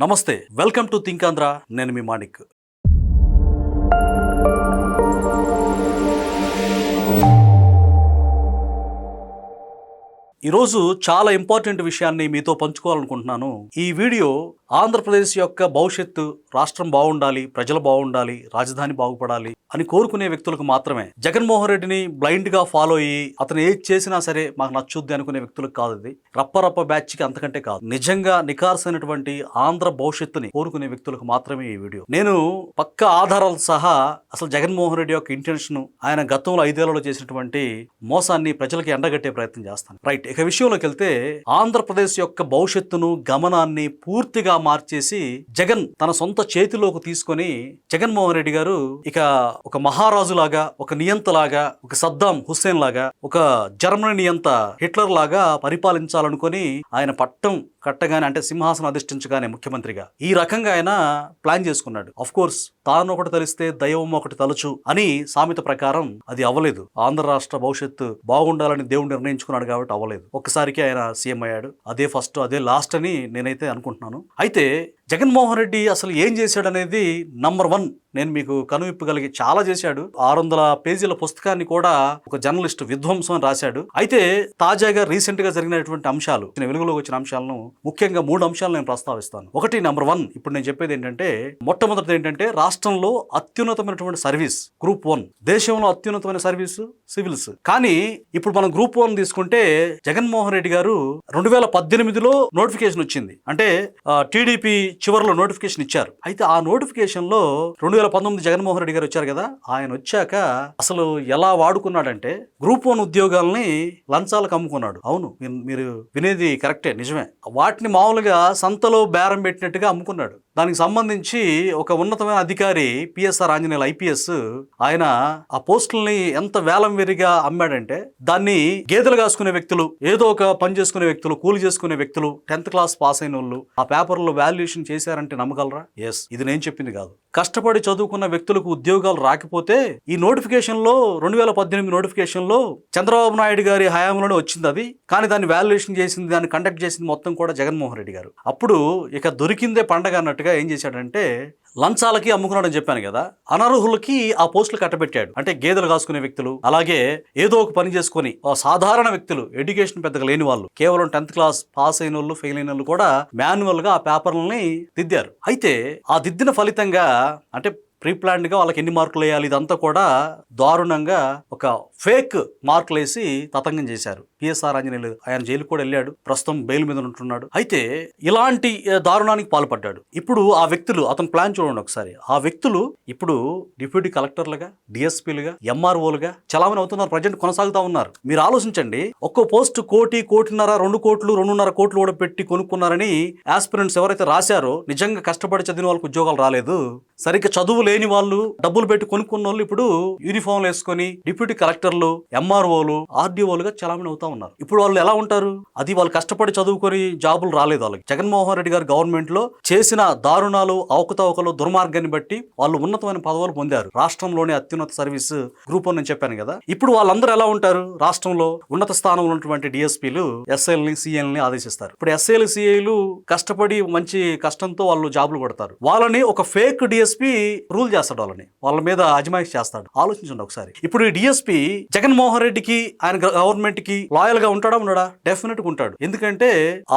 నమస్తే, welcome to think Andhra. నేను మీ మాణిక్. ఈరోజు చాలా ఇంపార్టెంట్ విషయాన్ని మీతో పంచుకోవాలనుకుంటున్నాను. ఈ వీడియో ఆంధ్రప్రదేశ్ యొక్క భవిష్యత్తు, రాష్ట్రం బాగుండాలి, ప్రజలు బాగుండాలి, రాజధాని బాగుపడాలి అని కోరుకునే వ్యక్తులకు మాత్రమే. జగన్మోహన్ రెడ్డిని బ్లైండ్ గా ఫాలో అయ్యి అతను ఏది చేసినా సరే మాకు నచ్చుద్ది అనుకునే వ్యక్తులకు కాదు ఇది. రప్ప బ్యాచ్ కి అంతకంటే కాదు. నిజంగా నికార్సైనటువంటి ఆంధ్ర భవిష్యత్తుని కోరుకునే వ్యక్తులకు మాత్రమే ఈ వీడియో. నేను పక్కా ఆధారాలు సహా అసలు జగన్మోహన్ రెడ్డి యొక్క ఇంటెన్షన్, ఆయన గతంలో 5 ఏళ్లలో చేసినటువంటి మోసాన్ని ప్రజలకి ఎండగట్టే ప్రయత్నం చేస్తాను. రైట్, ఇక విషయంలోకి వెళ్తే ఆంధ్రప్రదేశ్ యొక్క భవిష్యత్తును, గమనాన్ని పూర్తిగా మార్చేసి జగన్ తన సొంత చేతిలోకి తీసుకొని జగన్మోహన్ రెడ్డి గారు ఇక ఒక మహారాజు లాగా, ఒక నియంత లాగా, ఒక సద్దాం హుస్సేన్ లాగా, ఒక జర్మనీ నియంత హిట్లర్ లాగా పరిపాలించాలనుకొని ఆయన పట్టం కట్టగానే, అంటే సింహాసనం అధిష్ఠించగానే ముఖ్యమంత్రిగా ఈ రకంగా ఆయన ప్లాన్ చేసుకున్నాడు. అఫ్ కోర్స్ తాను ఒకటి తలిస్తే దైవం ఒకటి తలుచు అని సామెత ప్రకారం అది అవ్వలేదు. ఆంధ్ర రాష్ట్ర భవిష్యత్తు బాగుండాలని దేవుడు నిర్ణయించుకున్నాడు కాబట్టి అవ్వలేదు. ఒక్కసారికి ఆయన సీఎం అయ్యాడు. అదే ఫస్ట్, అదే లాస్ట్ అని నేనైతే అనుకుంటున్నాను. అయితే జగన్మోహన్ రెడ్డి అసలు ఏం చేశాడనేది నంబర్ 1 నేను మీకు కనువిప్పగలిగి చాలా చేశాడు. 600 పేజీల పుస్తకాన్ని కూడా ఒక జర్నలిస్ట్ విధ్వంసం అని రాశాడు. అయితే తాజాగా రీసెంట్ గా జరిగినటువంటి అంశాలు, వెలుగులోకి వచ్చిన అంశాలను ముఖ్యంగా 3 అంశాలు నేను ప్రస్తావిస్తాను. ఒకటి, నంబర్ 1 ఇప్పుడు నేను చెప్పేది ఏంటంటే, మొట్టమొదటిది ఏంటంటే, రాష్ట్రంలో అత్యున్నతమైనటువంటి సర్వీస్ గ్రూప్ 1, దేశంలో అత్యున్నతమైన సర్వీసు సివిల్స్. కానీ ఇప్పుడు మనం గ్రూప్ 1 తీసుకుంటే జగన్మోహన్ రెడ్డి గారు 2018లో నోటిఫికేషన్ వచ్చింది. అంటే టీడీపీ చివరిలో నోటిఫికేషన్ ఇచ్చారు. అయితే ఆ నోటిఫికేషన్ లో 2019 జగన్మోహన్ రెడ్డి గారు వచ్చారు కదా, ఆయన వచ్చాక అసలు ఎలా వాడుకున్నాడంటే గ్రూప్ 1 ఉద్యోగాల్ని లంచాలకు అమ్ముకున్నాడు. అవును, మీరు వినేది కరెక్టే, నిజమే. వాటిని మామూలుగా సంతలో బేరం పెట్టినట్టుగా అమ్ముకున్నాడు. దానికి సంబంధించి ఒక ఉన్నతమైన అధికారి పిఎస్ఆర్ ఆంజనేయులు ఐపీఎస్, ఆయన ఆ పోస్టుల్ని ఎంత వేలం వెరిగా అమ్మాడంటే, దాన్ని గేదెలు కాసుకునే వ్యక్తులు, ఏదో ఒక పని చేసుకునే వ్యక్తులు, కూలి చేసుకునే వ్యక్తులు, 10th క్లాస్ పాస్ అయిన వాళ్ళు ఆ పేపర్లో వాల్యుయేషన్ చేశారంటే నమ్మగలరా? ఎస్, ఇది నేను చెప్పింది కాదు. కష్టపడి చదువుకున్న వ్యక్తులకు ఉద్యోగాలు రాకపోతే ఈ నోటిఫికేషన్ లో 2018 నోటిఫికేషన్ లో చంద్రబాబు నాయుడు గారి హయాంలోనే వచ్చింది అది. కానీ దాన్ని వాల్యుయేషన్ చేసింది, దాన్ని కండక్ట్ చేసింది మొత్తం కూడా జగన్మోహన్ రెడ్డి గారు. అప్పుడు ఇక దొరికిందే పండగ అన్నట్టుగా ఏం చేశాడంటే, లంచాలకి అమ్ముకున్నాడని చెప్పాను కదా, అనర్హులకి ఆ పోస్టులు కట్టబెట్టాడు. అంటే గేదెలు కాసుకునే వ్యక్తులు, అలాగే ఏదో ఒక పని చేసుకుని సాధారణ వ్యక్తులు, ఎడ్యుకేషన్ పెద్దగా లేని వాళ్ళు, కేవలం 10th క్లాస్ పాస్ అయిన వాళ్ళు, ఫెయిల్ అయిన వాళ్ళు కూడా మాన్యువల్ గా ఆ పేపర్లని దిద్దారు. అయితే ఆ దిద్దిన ఫలితంగా, అంటే ప్రీ ప్లాన్డ్ గా వాళ్ళకి ఎన్ని మార్కులు వేయాలి, ఇదంతా కూడా దారుణంగా ఒక ఫేక్ మార్కులు వేసి తతంగం చేశారు. పిఎస్ఆర్ ఆంజనేయులు ఆయన జైలు కూడా వెళ్ళాడు, ప్రస్తుతం బెయిల్ మీద ఉంటున్నాడు. అయితే ఇలాంటి దారుణానికి పాల్పడ్డాడు. ఇప్పుడు ఆ వ్యక్తులు, అతను ప్లాన్ చూడండి ఒకసారి. ఆ వ్యక్తులు ఇప్పుడు డిప్యూటీ కలెక్టర్లుగా, డిఎస్పీలుగా, ఎంఆర్ఓలుగా చలామణి అవుతున్నారు, ప్రజెంట్ కొనసాగుతా ఉన్నారు. మీరు ఆలోచించండి, ఒక్కో పోస్ట్ 1 కోటి, 1.5 2 కోట్లు, 2.5 కోట్లు కూడా పెట్టి కొనుక్కున్నారని ఆస్పిరెంట్స్ ఎవరైతే రాశారో, నిజంగా కష్టపడి చదివిన వాళ్ళకి ఉద్యోగాలు రాలేదు. సరిగ్గా చదువు లేని వాళ్ళు, డబ్బులు పెట్టి కొనుక్కున్న వాళ్ళు ఇప్పుడు యూనిఫామ్లు వేసుకొని డిప్యూటీ కలెక్టర్లు, ఎంఆర్ఓలు, ఆర్డీఓలుగా చలామణి అవుతా ఉన్నారు. ఇప్పుడు వాళ్ళు ఎలా ఉంటారు? అది వాళ్ళు కష్టపడి చదువుకొని జాబులు రాలేదు వాళ్ళకి. జగన్మోహన్ రెడ్డి గారు గవర్నమెంట్ లో చేసిన దారుణాలు, అవకతవకలు, దుర్మార్గాన్ని బట్టి వాళ్ళు ఉన్నతమైన పదవులు పొందారు. రాష్ట్రంలోనే అత్యున్నత సర్వీస్ గ్రూప్ 1 అని చెప్పాను కదా. ఇప్పుడు వాళ్ళందరూ ఎలా ఉంటారు? రాష్ట్రంలో ఉన్నత స్థానంలో ఉన్నటువంటి డిఎస్పీలు ఎస్ఐల్ని, సిఐల్ని ఆదేశిస్తారు. ఇప్పుడు ఎస్ఐలు, సిఐలు కష్టపడి మంచి కష్టంతో వాళ్ళు జాబులు కొడతారు. వాళ్ళని ఒక ఫేక్ డిఎస్పీ రూల్ చేస్తాడు, వాళ్ళ మీద అజమాయిష్ చేస్తాడు. ఆలోచించండి ఒకసారి. ఇప్పుడు ఈ డిఎస్పీ జగన్మోహన్ రెడ్డికి, ఆయన గవర్నమెంట్ కి లాయల్ గా ఉంటాడా? ఉన్నాడా? డెఫినెట్ గా ఉంటాడు. ఎందుకంటే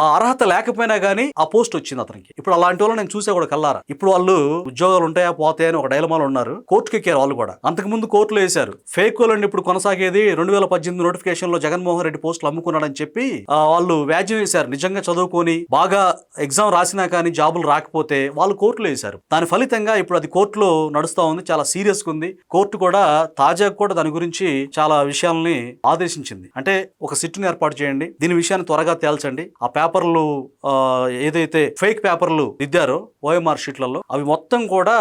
ఆ అర్హత లేకపోయినా గానీ ఆ పోస్ట్ వచ్చింది అతనికి. ఇప్పుడు అలాంటి వాళ్ళు నేను చూసే కూడా కల్లారా. ఇప్పుడు వాళ్ళు ఉద్యోగాలు ఉంటాయా పోతాయా అని ఒక డైలమాలో ఉన్నారు. కోర్టుకి ఎక్కారు వాళ్ళు కూడా. అంతకు ముందు కోర్టులో వేశారు. ఫేక్ వాళ్ళని ఇప్పుడు కొనసాగేది 2018 నోటిఫికేషన్ లో జగన్మోహన్ రెడ్డి పోస్టులు అమ్ముకున్నాడని చెప్పి వాళ్ళు వ్యాజ్యం వేశారు. నిజంగా చదువుకొని బాగా ఎగ్జామ్ రాసినా కానీ జాబులు రాకపోతే వాళ్ళు కోర్టులో వేశారు. దాని ఫలితంగా ఇప్పుడు అది కోర్టులో నడుస్తా ఉంది. చాలా సీరియస్ గా ఉంది. కోర్టు కూడా తాజాగా కూడా దాని గురించి చాలా విషయాలని ఆదేశించింది. అంటే ఒక సిట్టుని ఏర్పాటు చేయండి, దీని విషయాన్ని త్వరగా తేల్చండి. ఆ పేపర్లు ఏదైతే ఫేక్ పేపర్లు దిద్దారో ఓఎంఆర్ షీట్లలో, అవి మొత్తం కూడా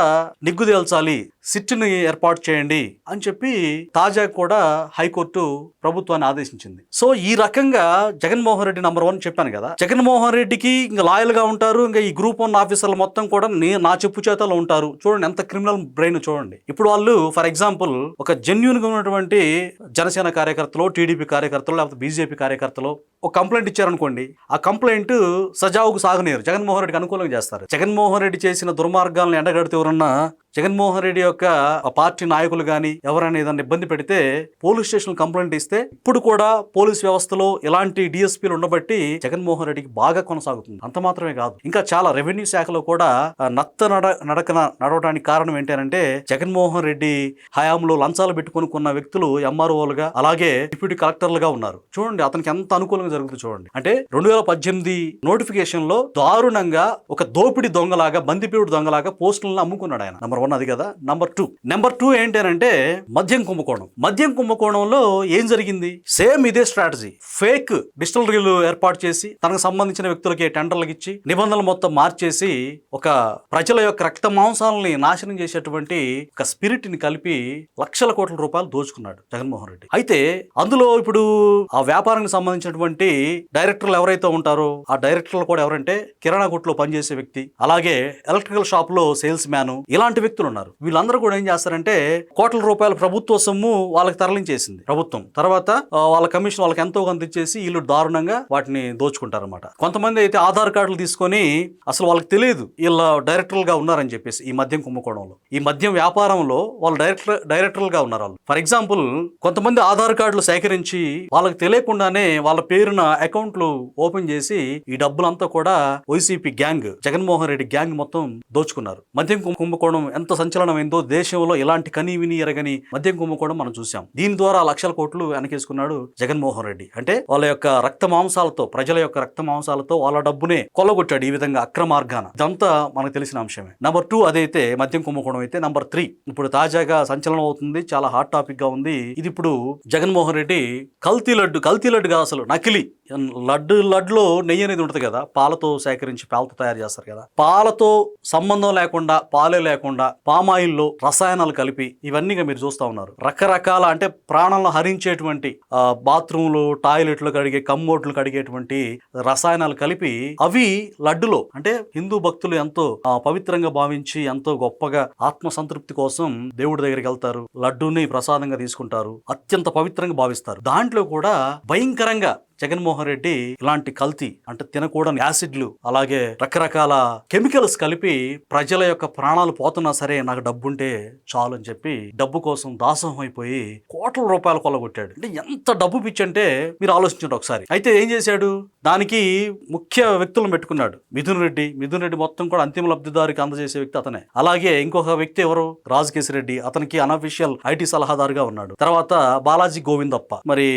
నిగ్గు తేల్చాలి, సిట్ని ఏర్పాటు చేయండి అని చెప్పి తాజా కూడా హైకోర్టు ప్రభుత్వాన్ని ఆదేశించింది. సో ఈ రకంగా జగన్మోహన్ రెడ్డి నంబర్ 1 చెప్పాను కదా, జగన్మోహన్ రెడ్డికి ఇంకా లాయల్ గా ఉంటారు, ఇంకా ఈ గ్రూప్ 1 ఆఫీసర్లు మొత్తం కూడా నా చెప్పు చేతలో ఉంటారు. చూడండి ఎంత క్రిమినల్ బ్రెయిన్ చూడండి. ఇప్పుడు వాళ్ళు ఫర్ ఎగ్జాంపుల్ ఒక జెన్యూన్ గా ఉన్నటువంటి జనసేన కార్యకర్తలు, టీడీపీ కార్యకర్తలు, లేకపోతే బీజేపీ కార్యకర్తలు ఒక కంప్లైంట్ ఇచ్చారనుకోండి, ఆ కంప్లైంట్ సజావుకు సాగనీరు, జగన్మోహన్ రెడ్డికి అనుకూలంగా చేస్తారు. జగన్మోహన్ రెడ్డి చేసిన దుర్మార్గాలను ఎండగడితే ఎవరన్నా జగన్మోహన్ రెడ్డి యొక్క పార్టీ నాయకులు గాని ఎవరైనా ఏదైనా ఇబ్బంది పెడితే పోలీస్ స్టేషన్ కంప్లైంట్ ఇస్తే ఇప్పుడు కూడా పోలీస్ వ్యవస్థలో ఇలాంటి డిఎస్పీలు ఉండబట్టి జగన్మోహన్ రెడ్డికి బాగా కొనసాగుతుంది. అంత మాత్రమే కాదు, ఇంకా చాలా రెవెన్యూ శాఖలో కూడా నడకన నడవడానికి కారణం ఏంటంటే జగన్మోహన్ రెడ్డి హయాంలో లంచాలు పెట్టుకుని కొన్న వ్యక్తులు ఎంఆర్ఓలుగా అలాగే డిప్యూటీ కలెక్టర్లుగా ఉన్నారు. చూడండి అతనికి ఎంత అనుకూలంగా జరుగుతుంది చూడండి. అంటే 2018 నోటిఫికేషన్ లో దారుణంగా ఒక దోపిడి దొంగలాగా, బందిపీడు దొంగలాగా పోస్టులను అమ్ముకున్నాడు ఆయన. నంబర్ 1 అది కదా. నంబర్ 2 ఏంటంటే మద్యం కుంభకోణంలో ఏం జరిగింది? సేమ్ ఇదే స్ట్రాటజీ. ఫేక్ డిస్టిలరీలు ఏర్పాటు చేసి తనకు సంబంధించిన వ్యక్తులకి టెండర్లకు ఇచ్చి నిబంధనలు మొత్తం మార్చేసి ఒక ప్రజల యొక్క రక్త మాంసాలని నాశనం చేసేటువంటి ఒక స్పిరిట్ ని కలిపి లక్షల కోట్ల రూపాయలు దోచుకున్నాడు జగన్మోహన్ రెడ్డి. అయితే అందులో ఇప్పుడు ఆ వ్యాపారానికి సంబంధించినటువంటి డైరెక్టర్లు ఎవరైతే ఉంటారో ఆ డైరెక్టర్లు కూడా ఎవరంటే కిరాణా కొట్లో పనిచేసే వ్యక్తి, అలాగే ఎలక్ట్రికల్ షాప్ లో సేల్స్ మ్యాన్, ఇలాంటి వ్యక్తులు ఉన్నారు. వీళ్ళందరూ కూడా ఏం చేస్తారంటే కోట్ల రూపాయల ప్రభుత్వ సొమ్ము వాళ్ళకి తరలించేసింది ప్రభుత్వం. తర్వాత వాళ్ళ కమిషన్ వాళ్ళకి ఎంతో కొంత ఇచ్చేసి వీళ్ళు దారుణంగా వాటిని దోచుకుంటారన్నమాట. కొంతమంది అయితే ఆధార్ కార్డులు తీసుకొని అసలు వాళ్ళకి తెలియదు వీళ్ళ డైరెక్టర్లుగా ఉన్నారని చెప్పేసి ఈ మద్యం కుంభకోణంలో, ఈ మద్యం వ్యాపారంలో వాళ్ళు డైరెక్టర్లుగా ఉన్నారు వాళ్ళు. ఫర్ ఎగ్జాంపుల్ కొంతమంది ఆధార్ కార్డులు సేకరించి వాళ్ళకి తెలియకుండానే వాళ్ళ పేరున అకౌంట్లు ఓపెన్ చేసి ఈ డబ్బులంతా కూడా YCP gang, Jaganmohan Reddy gang మొత్తం దోచుకున్నారు. మద్యం కుంభకోణం ఎంత సంచలనమైందో, దేశంలో ఎలాంటి కనీ విని ఎరగని మద్యం కుంభకోణం మనం చూసాం. దీని ద్వారా లక్షల కోట్లు వెనకేసుకున్నాడు జగన్మోహన్ రెడ్డి. అంటే వాళ్ళ యొక్క రక్త మాంసాలతో, ప్రజల యొక్క రక్త మాంసాలతో వాళ్ళ డబ్బునే కొల్లగొట్టాడు ఈ విధంగా అక్రమార్గాన. ఇదంతా మనకు తెలిసిన అంశమే. నంబర్ 2 అదైతే మద్యం కుంభకోణం అయితే, నంబర్ 3 ఇప్పుడు తాజాగా సంచలనం అవుతుంది, చాలా హాట్ టాపిక్ గా ఉంది. ఇది ఇప్పుడు జగన్మోహన్ రెడ్డి కల్తీ లడ్డు కాదు, అసలు నకిలీ లడ్డులో నెయ్యి అనేది ఉంటుంది కదా, పాలతో సేకరించి పాలతో తయారు చేస్తారు కదా, పాలతో సంబంధం లేకుండా, పాలే లేకుండా పామాయిల్లో రసాయనాలు కలిపి ఇవన్నీగా మీరు చూస్తా ఉన్నారు. రకరకాల అంటే ప్రాణాలను హరించేటువంటి బాత్రూమ్లు, టాయిలెట్లు కడిగే, కమ్మోట్లు కడిగేటువంటి రసాయనాలు కలిపి అవి లడ్డులో, అంటే హిందూ భక్తులు ఎంతో పవిత్రంగా భావించి ఎంతో గొప్పగా ఆత్మ సంతృప్తి కోసం దేవుడి దగ్గరికి వెళ్తారు, లడ్డూని ప్రసాదంగా తీసుకుంటారు, అత్యంత పవిత్రంగా భావిస్తారు. దాంట్లో కూడా భయంకరంగా జగన్మోహన్ రెడ్డి ఇలాంటి కల్తీ అంటే తినకూడని యాసిడ్లు, అలాగే రకరకాల కెమికల్స్ కలిపి ప్రజల యొక్క ప్రాణాలు పోతున్నా సరే నాకు డబ్బుంటే చాలు అని చెప్పి డబ్బు కోసం దాసోహం అయిపోయి కోట్ల రూపాయలు కొల్లగొట్టాడు. అంటే ఎంత డబ్బు పిచ్చి అంటే మీరు ఆలోచించండి ఒకసారి. అయితే ఏం చేశాడు? దానికి ముఖ్య వ్యక్తులను పెట్టుకున్నాడు. మిథున్ రెడ్డి మొత్తం కూడా అంతిమ లబ్ధిదారికి అందజేసే వ్యక్తి అతనే. అలాగే ఇంకొక వ్యక్తి ఎవరు? రాజకేశిరెడ్డి, అతనికి అనఫిషియల్ ఐటీ సలహాదారుగా ఉన్నాడు. తర్వాత బాలాజీ గోవిందప్ప, మరి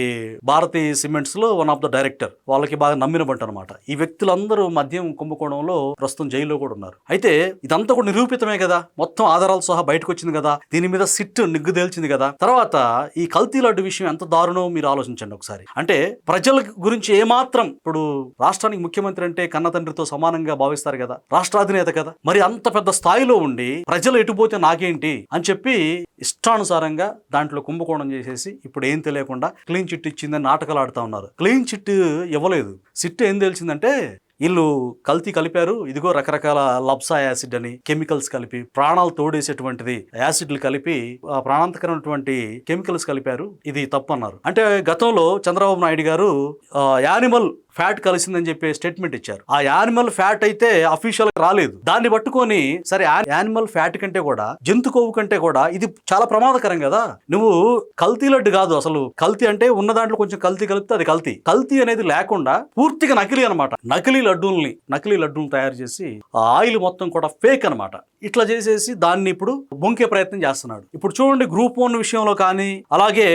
భారతీ సిమెంట్స్ లో ఆఫ్ ద డైరెక్టర్, వాళ్ళకి బాగా నమ్మిన బంట అనమాట. ఈ వ్యక్తులందరూ మద్యం కుంభకోణంలో ప్రస్తుతం జైల్లో కూడా ఉన్నారు. అయితే ఇదంతా కూడా నిరూపితమే కదా, మొత్తం ఆధారాలు సహా బయటకు వచ్చింది కదా, దీని మీద సిట్ నిగ్గు తేల్చింది కదా. తర్వాత ఈ కల్తీ లడ్డు విషయం ఎంత దారుణం మీరు ఆలోచించండి ఒకసారి. అంటే ప్రజల గురించి ఏమాత్రం, ఇప్పుడు రాష్ట్రానికి ముఖ్యమంత్రి అంటే కన్న తండ్రితో సమానంగా భావిస్తారు కదా, రాష్ట్రాధినేత కదా, మరి అంత పెద్ద స్థాయిలో ఉండి ప్రజలు ఎటుపోతే నాకేంటి అని చెప్పి ఇష్టానుసారంగా దాంట్లో కుంభకోణం చేసేసి ఇప్పుడు ఏం తెలియకుండా క్లీన్ చిట్ ఇచ్చిందని నాటకాలు ఆడుతూ ఉన్నారు. క్లీన్ చిట్ ఇవ్వలేదు. సిట్ ఏం తెలిసిందంటే వీళ్ళు కల్తీ కలిపారు, ఇదిగో రకరకాల లబ్సా యాసిడ్ అని కెమికల్స్ కలిపి, ప్రాణాలు తోడేసేటువంటిది యాసిడ్లు కలిపి ప్రాణాంతకరమైనటువంటి కెమికల్స్ కలిపారు, ఇది తప్పు అన్నారు. అంటే గతంలో చంద్రబాబు నాయుడు గారు యానిమల్ ఫ్యాట్ కలిసిందని చెప్పి స్టేట్మెంట్ ఇచ్చారు. ఆ యానిమల్ ఫ్యాట్ అయితే అఫీషియల్ గా రాలేదు. దాన్ని పట్టుకొని సరే యానిమల్ ఫ్యాట్ కంటే కూడా, జంతు కొవ్వు కంటే కూడా ఇది చాలా ప్రమాదకరం కదా, నువ్వు కల్తీ లడ్డు కాదు, అసలు కల్తీ అంటే ఉన్న దాంట్లో కొంచెం కల్తీ కలిపితే అది కల్తీ అనేది లేకుండా పూర్తిగా నకిలీ అనమాట. నకిలీ లడ్డూలను తయారు చేసి ఆ ఆయిల్ మొత్తం కూడా ఫేక్ అనమాట. ఇట్లా చేసేసి దాన్ని ఇప్పుడు బొంకే ప్రయత్నం చేస్తున్నాడు. ఇప్పుడు చూడండి, గ్రూప్ 1 విషయంలో కానీ, అలాగే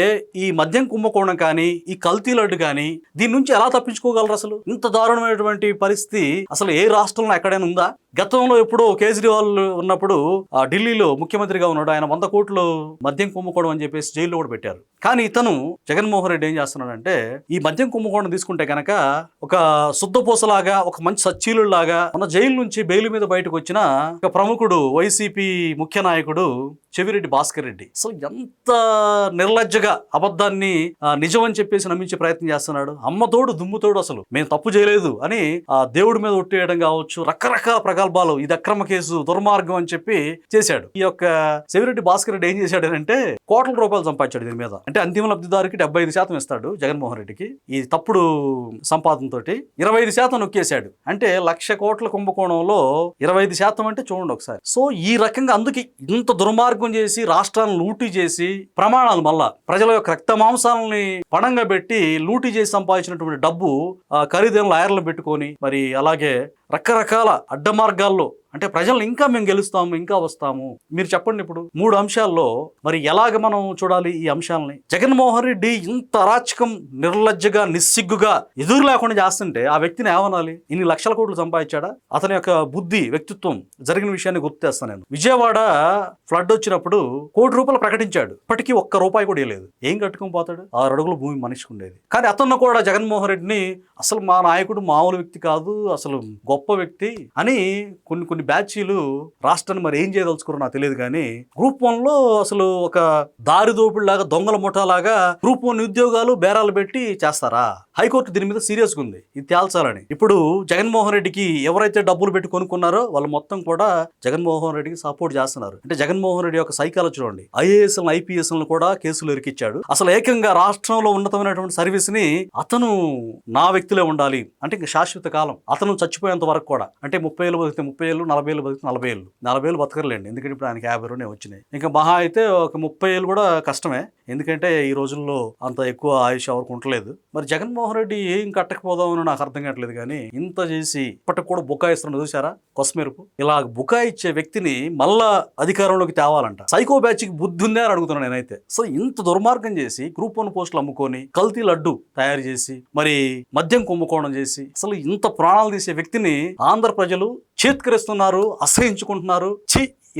ఈ మద్యం కుంభకోణం కానీ, ఈ కల్తీ లడ్డు కానీ, దీని నుంచి ఎలా తప్పించుకోగలరు? అసలు ఇంత దారుణమైనటువంటి పరిస్థితి అసలు ఏ రాష్ట్రంలో ఎక్కడైనా ఉందా? గతంలో ఎప్పుడో కేజ్రీవాల్ ఉన్నప్పుడు ఢిల్లీలో ముఖ్యమంత్రిగా ఉన్నాడు, ఆయన 100 కోట్లు మద్యం కుంభకోణం అని చెప్పేసి జైల్లో కూడా పెట్టారు. కానీ ఇతను జగన్మోహన్ రెడ్డి ఏం చేస్తున్నాడంటే ఈ మద్యం కుంభకోణం తీసుకుంటే కనుక ఒక శుద్ధపూసలాగా, ఒక మంచి సచ్చీలులాగా మన జైలు నుంచి బెయిల్ మీద బయటకు వచ్చిన ఒక ప్రముఖుడు వైసీపీ ముఖ్య నాయకుడు చెవిరెడ్డి భాస్కర్ రెడ్డి. సో ఎంత నిర్లజ్జగా అబద్ధాన్ని నిజం అని చెప్పేసి నమ్మించే ప్రయత్నం చేస్తున్నాడు. అమ్మతోడు దుమ్ముతోడు అసలు మేము తప్పు చేయలేదు అని దేవుడి మీద ఒట్టేయడం కావచ్చు, రకరకాల ప్రగల్భాలు, ఇది అక్రమ కేసు, దుర్మార్గం అని చెప్పి చేశాడు. ఈ యొక్క చెవిరెడ్డి భాస్కర్ రెడ్డి ఏం చేశాడంటే కోట్ల రూపాయలు సంపాదించాడు దీని మీద. అంటే అంతిమ లబ్ధిదారికి 75% ఇస్తాడు జగన్మోహన్ రెడ్డికి. ఈ తప్పుడు సంపాదనతో 25% నొక్కేశాడు. అంటే 1,00,000 కోట్ల కుంభకోణంలో 25% అంటే చూడండి ఒకసారి. సో ఈ రకంగా అందుకే ఇంత దుర్మార్గం చేసి రాష్ట్రాలను లూటీ చేసి ప్రమాణాలు మళ్ళా ప్రజల యొక్క రక్త మాంసాలని పణంగా పెట్టి లూటీ చేసి సంపాదించినటువంటి డబ్బు ఖరీదైన లాయర్లను పెట్టుకొని మరి అలాగే రకరకాల అడ్డ మార్గాల్లో అంటే ప్రజలను ఇంకా మేము గెలుస్తాము, ఇంకా వస్తాము. మీరు చెప్పండి ఇప్పుడు 3 అంశాల్లో మరి ఎలాగ మనం చూడాలి ఈ అంశాలని? జగన్మోహన్ రెడ్డి ఇంత అరాచకం, నిర్లజ్జగా, నిస్సిగ్గుగా, ఎదురు లేకుండా చేస్తుంటే ఆ వ్యక్తిని ఏమనాలి? ఇన్ని లక్షల కోట్లు సంపాదించాడా? అతని యొక్క బుద్ధి, వ్యక్తిత్వం జరిగిన విషయాన్ని గుర్తు చేస్తాను నేను. విజయవాడ ఫ్లడ్ వచ్చినప్పుడు ₹1 కోటి ప్రకటించాడు. ఇప్పటికీ ₹1 కూడా ఇవ్వలేదు. ఏం కట్టుకుని పోతాడు? 6 అడుగుల భూమి మనిషికి ఉండేది. కానీ అతను కూడా జగన్మోహన్ రెడ్డిని అసలు మా నాయకుడు మామూలు వ్యక్తి కాదు, అసలు గొప్ప వ్యక్తి అని కొన్ని బ్యాచీలు రాష్ట్రాన్ని మరి ఏం చేయదలుచుకున్నారో నాకు తెలియదు. కానీ గ్రూప్ 1లో అసలు ఒక దారిదోపుడులాగా, దొంగల ముఠాలాగా గ్రూప్ 1 ఉద్యోగాలు బేరాలు పెట్టి చేస్తారా? హైకోర్టు దీని మీద సీరియస్గా ఉంది, ఇది తేల్చాలని. ఇప్పుడు జగన్మోహన్ రెడ్డికి ఎవరైతే డబ్బులు పెట్టి కొనుక్కున్నారో వాళ్ళు మొత్తం కూడా జగన్మోహన్ రెడ్డికి సపోర్ట్ చేస్తున్నారు. అంటే జగన్మోహన్ రెడ్డి యొక్క సైకాలజీ చూడండి. ఐఏఎస్ ఐపీఎస్ కూడా కేసులు ఇరికిచ్చాడు. అసలు ఏకంగా రాష్ట్రంలో ఉన్నతమైనటువంటి సర్వీస్ ని అతను నా వ్యక్తిలో ఉండాలి అంటే ఇంకా శాశ్వత కాలం, అతను చచ్చిపోయేంత వరకు కూడా. అంటే 30 ఏళ్ళు బతికితే 30 ఏళ్ళు, 40 ఏళ్ళు బతికితే 40 ఏళ్ళు. 40 ఏళ్ళు బతకర్లేండి, ఎందుకంటే ఇప్పుడు ఆయనకి 52 వచ్చినాయి. ఇంకా మహా అయితే ఒక 30 ఏళ్ళు కూడా కష్టమే, ఎందుకంటే ఈ రోజుల్లో అంత ఎక్కువ ఆయుష్ ఎవరికి ఉండలేదు. మరి జగన్మోహన్ రెడ్డి ఏం కట్టకపోదామని నాకు అర్థం కావట్లేదు. కానీ ఇంత చేసి ఇప్పటికి కూడా బుకాయిస్తున్నాడు, చూసారా కొసమెరుపు? ఇలా బుకాయిచ్చే వ్యక్తిని మళ్ళా అధికారంలోకి తేవాలంట. సైకో బ్యాచ్కి బుద్ధి ఉందే అని అడుగుతున్నాను నేనైతే. సో ఇంత దుర్మార్గం చేసి గ్రూప్ 1 పోస్టులు అమ్ముకొని కల్తీ లడ్డు తయారు చేసి మరి మద్యం కుంభకోణం చేసి అసలు ఇంత ప్రాణాలు తీసే వ్యక్తిని ఆంధ్ర ప్రజలు చేత్కరిస్తున్నారు, అసహించుకుంటున్నారు.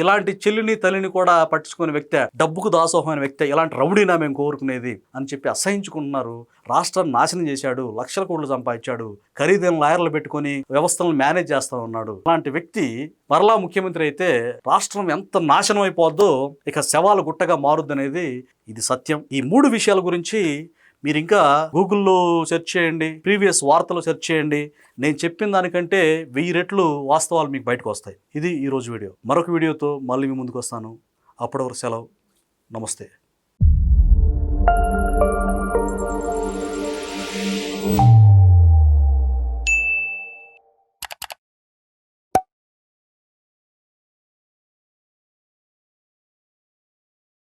ఇలాంటి చెల్లిని తల్లిని కూడా పట్టించుకునే వ్యక్తి, డబ్బుకు దాసోహమైన వ్యక్తి, ఇలాంటి రౌడీనా మేము కోరుకునేది అని చెప్పి అసహించుకుంటున్నారు. రాష్ట్రాన్ని నాశనం చేశాడు, లక్షల కోట్లు సంపాదించాడు, ఖరీదైన లాయర్లు పెట్టుకొని వ్యవస్థలను మేనేజ్ చేస్తా ఉన్నాడు. అలాంటి వ్యక్తి మరలా ముఖ్యమంత్రి అయితే రాష్ట్రం ఎంత నాశనం అయిపోద్దో, ఇక శవాలు గుట్టగా మారుద్దనేది ఇది సత్యం. ఈ 3 విషయాల గురించి మీరు ఇంకా గూగుల్లో సెర్చ్ చేయండి, ప్రీవియస్ వార్తలు సెర్చ్ చేయండి. నేను చెప్పిన దానికంటే 1000 రెట్లు వాస్తవాలు మీకు బయటకు వస్తాయి. ఇది ఈరోజు వీడియో. మరొక వీడియోతో మళ్ళీ మీ ముందుకు వస్తాను. అప్పటి వరకు సెలవు. నమస్తే.